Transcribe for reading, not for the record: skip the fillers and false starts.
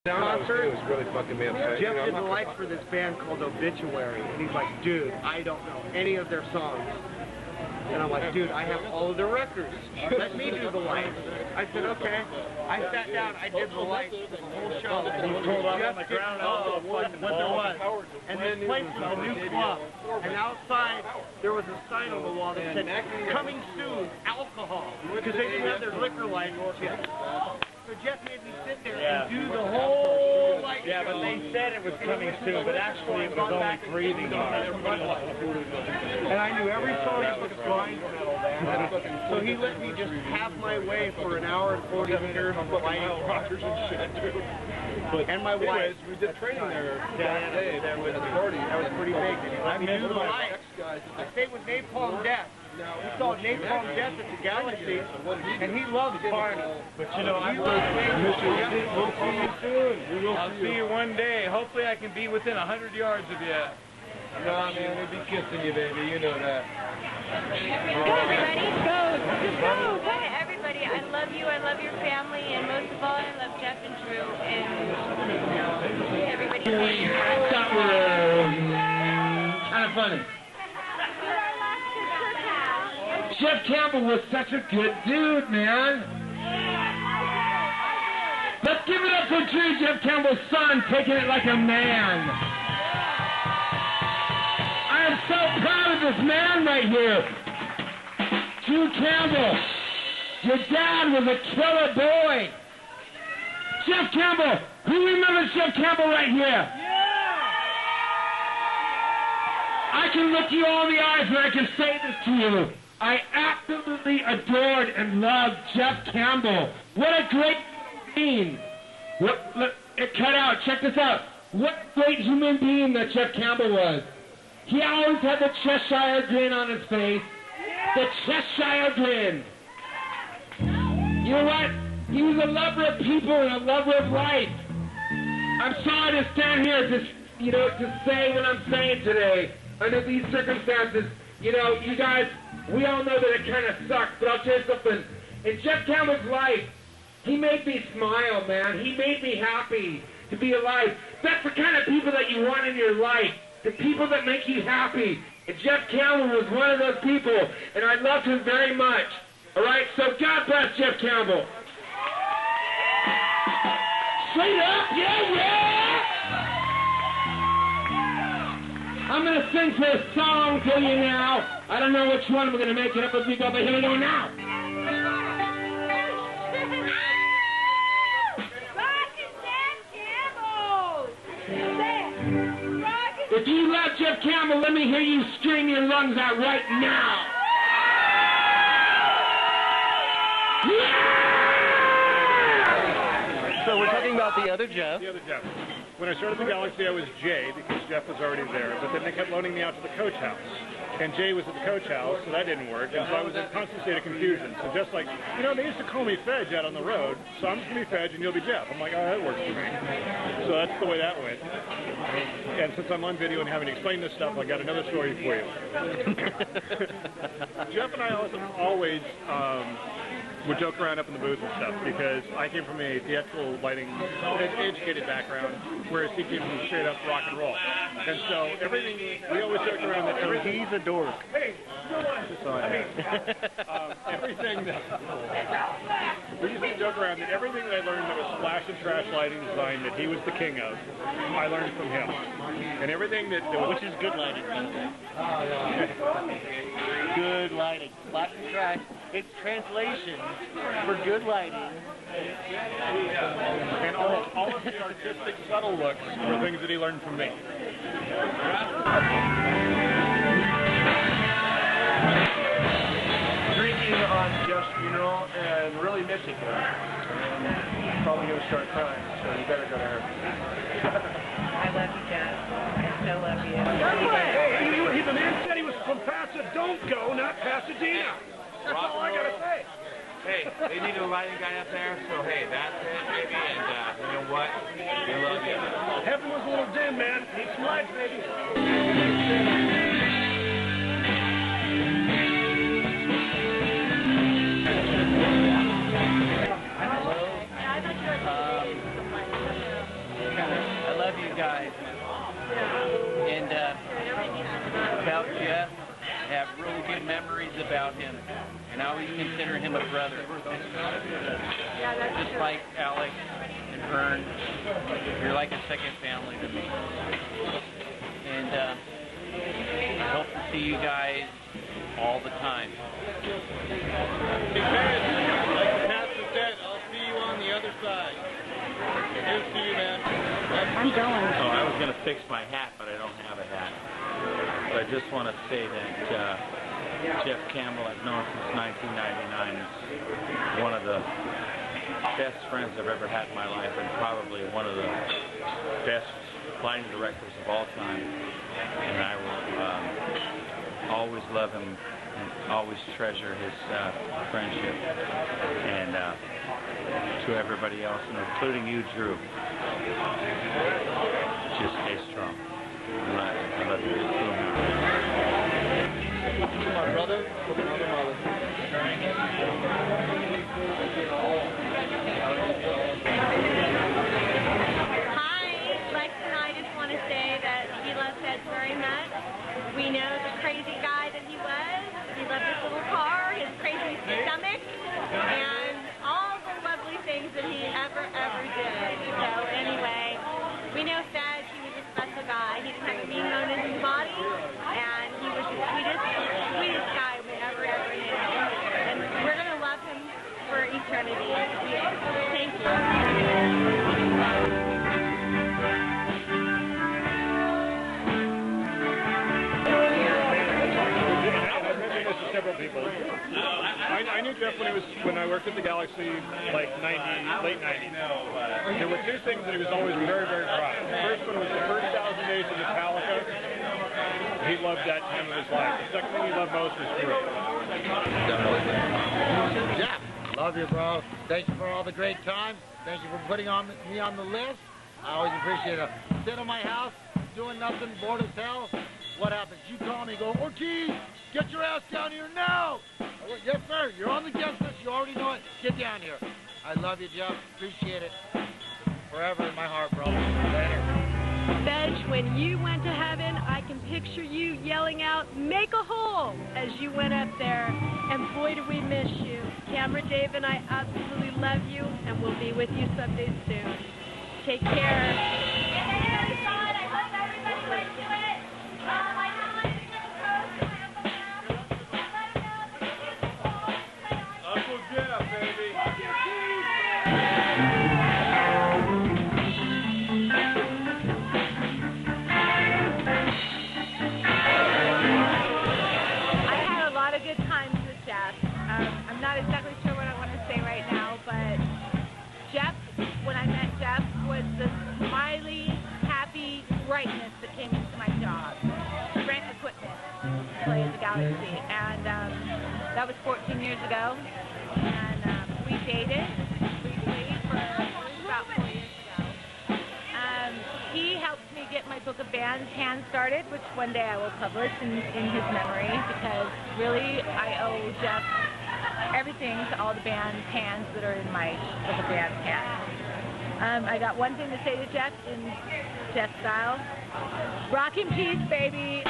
concert. It was really fucking me upset. Jeff did the lights for this band called Obituary, and he's like, dude, I don't know any of their songs. And I'm like, dude, I have all of their records. Let me do the lights. I said, okay. I sat down, I did the lights for the whole show. And he pulled up on the ground what there was. And this place was a new club. And outside, there was a sign on the wall that said, coming soon, alcohol. Because they didn't have their liquor license yet. So Jeff made me sit there and do the whole light show. But they said it was coming soon, but actually it was only breathing hard. And I knew every song that was grind metal band. So he let me just have my way for an hour and 40 minutes of lighting rockers and shit, dude. And my wife. We did training there that day with the party. That was pretty big. Let me do the lights. I stayed with Napalm Death. We saw Napalm Death at the Galaxy, and he loves Barney. But you know, we'll see you soon. I'll see you one day. Hopefully I can be within 100 yards of you. Nah, man, we'll be kissing you, baby. You know that. Go, everybody. Go. Just go. Go to everybody. I love you. I love your family. And most of all, I love Jeff and Drew. And everybody. That was kind of funny. Jeff Campbell was such a good dude, man. Let's give it up for Drew, Jeff Campbell's son, taking it like a man. I am so proud of this man right here. Drew Campbell, your dad was a killer boy. Jeff Campbell, who remembers Jeff Campbell right here? I can look you all in the eyes and I can say this to you. I absolutely adored and loved Jeff Campbell. What a great being. Look, it cut out. Check this out. What a great human being that Jeff Campbell was. He always had the Cheshire grin on his face. The Cheshire grin. You know what? He was a lover of people and a lover of life. I'm sorry to stand here to say what I'm saying today. Under these circumstances, you guys, we all know that it kind of sucks, but I'll tell you something. In Jeff Campbell's life, he made me smile, man. He made me happy to be alive. That's the kind of people that you want in your life, the people that make you happy. And Jeff Campbell was one of those people, and I loved him very much. All right, so God bless Jeff Campbell. Straight up, yeah! I'm going to sing for a song to you now. I don't know which one. We're going to make it up as we go, but here we go now. If you love Jeff Campbell, let me hear you scream your lungs out right now. Yeah! So we're talking about the other Jeff. The other Jeff. When I started the Galaxy, I was Jay because Jeff was already there, but then they kept loaning me out to the coach house. And Jay was at the coach house, so that didn't work, and so I was in a constant state of confusion. So just like, they used to call me Fej out on the road, so I'm just going to be Fej and you'll be Jeff. I'm like, oh, that works for me. So that's the way that went. And since I'm on video and having to explain this stuff, I got another story for you. Jeff and I always would joke around up in the booth and stuff because I came from a theatrical lighting educated background, whereas he came from straight up rock and roll. And so everything, we always joke around that everything. He's a dork. Hey, everything that we used to joke around that everything that I learned that was splash and trash lighting design that he was the king of, I learned from him. And everything that was, which is good lighting. Good lighting. Splash and trash. It's translation for good lighting. And all of the artistic subtle looks were things that he learned from me. Drinking on Jeff's funeral and really missing him. Probably going to start crying, so you better go to her. I love you, Jeff. I still love you. Hey, the man said he was from Pasadena. Don't go, not Pasadena. That's all I got to say. Hey, they need a lighting guy up there, so hey, that's it, baby, and you know what? We love you. Heaven was a little dim, man. Need some lights, baby. great guy. And about Jeff, I have really good memories about him. And I always consider him a brother. Just like Alex and Vern, you're like a second family to me. And I hope to see you guys all the time. Like the pastor said, I'll see you on the other side. Good to see you, man. I'm going. Oh, I was going to fix my hat, but I don't have a hat. But I just want to say that Jeff Campbell, I've known since 1999, is one of the best friends I've ever had in my life, and probably one of the best lighting directors of all time. And I will always love him and always treasure his friendship. And to everybody else, and including you, Drew, just stay strong. I love you. My brother from another mother. Hi, Lex and I just want to say that he loves Ed very much. We know the crazy guy that he was. He loved his little car, his crazy stomach, and all the lovely things that he ever did. So anyway, we know Fed, he was a special guy. He didn't have a mean bone in his body, and he was the sweetest guy we ever knew. And we're going to love him for eternity. Thank you. Several people. I knew Jeff when I worked at the Galaxy, like late 90s. There were two things that he was always very, very proud of. The first one was the first 1,000 days of Metallica. He loved that time of his life. The second thing he loved most was Drew. Jeff, love you, bro. Thank you for all the great time. Thank you for putting me on the list. I always appreciate it. Sit in my house, doing nothing, bored as hell. What happens? You call me, go, Ortiz, get your ass down here now. Yes, sir. You're on the guest list. You already know it. Get down here. I love you, Jeff. Appreciate it. Forever in my heart, bro. Later. Fej, when you went to heaven, I can picture you yelling out, "Make a hole," as you went up there. And boy, do we miss you. Camera Dave and I absolutely love you, and we'll be with you someday soon. Take care. Uncle Jeff, baby. I had a lot of good times with Jeff. I'm not exactly sure what I want to say right now, but Jeff, when I met Jeff, was the smiley, happy brightness that came into my job. Rent equipment to play at the Galaxy, and that was 14 years ago. And we dated. We played for about 4 years ago. He helped me get my book of bands hand started, which one day I will publish in his memory, because really I owe Jeff everything to all the band's hands that are in my book of bands hands. I got one thing to say to Jeff in Jeff style. Rock in peace, baby.